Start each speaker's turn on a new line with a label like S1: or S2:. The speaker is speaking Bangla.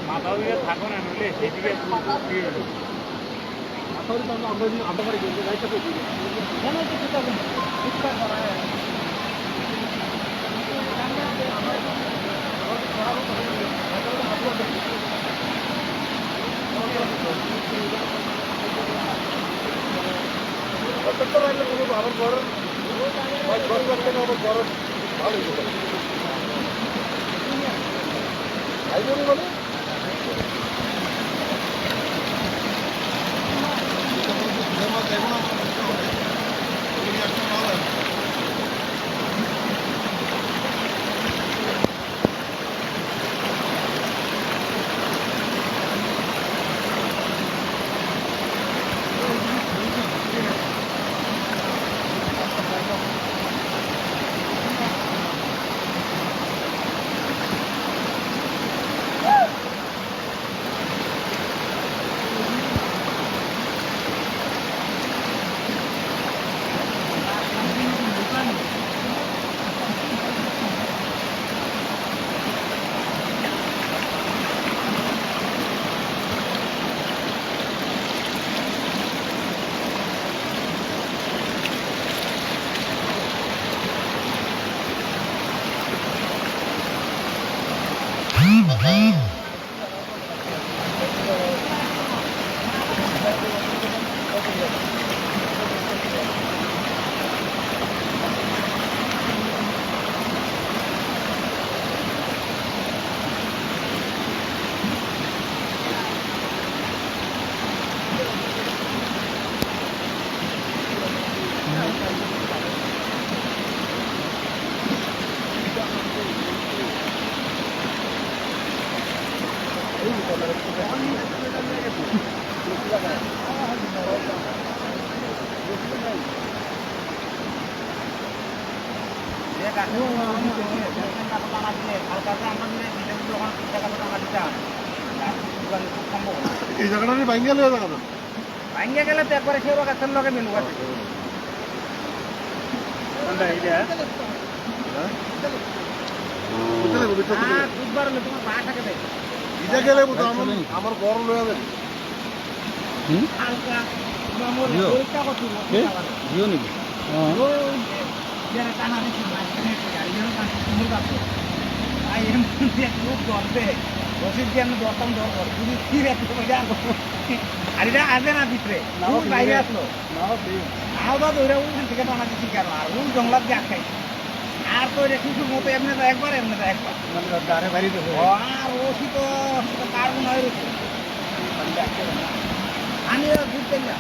S1: মাথা দিকে থাকো না, নইলে সেদিকে
S2: এই জায়গাটা ভাঙ্গা লয়ে যাবে
S1: ভাঙ্গা গেলে তো একবারে সেও গাছের লগে মিলু আছে বুধবার হলে তোমার পা থাকে দেয়
S2: ইটা গেলে আমার বড় লয়ে যাবে
S1: হালকা পরীক্ষা করছি
S3: জিও নাকি
S1: যারা টানা দিচ্ছি মাঝখানে গাড়ি যেন সুন্দর আছে তাই এমনি খুব গল্পে রসিদ দিয়ে আমি দরকার দরকার যদি স্থির একটু মজা আর এটা আসে না ভিতরে বাইরে আসলো আলাদা দৌড়ে ওখান থেকে টানা দিচ্ছি কেন আর ওই জঙ্গলাত দিয়ে আটকাই আর তো এটা শিশুর মতো এমনি তো একবার
S2: দাঁড়ে বাড়ি দেবো
S1: আর ওষি তো কার মনে হয় রয়েছে আমি ঘুরতে না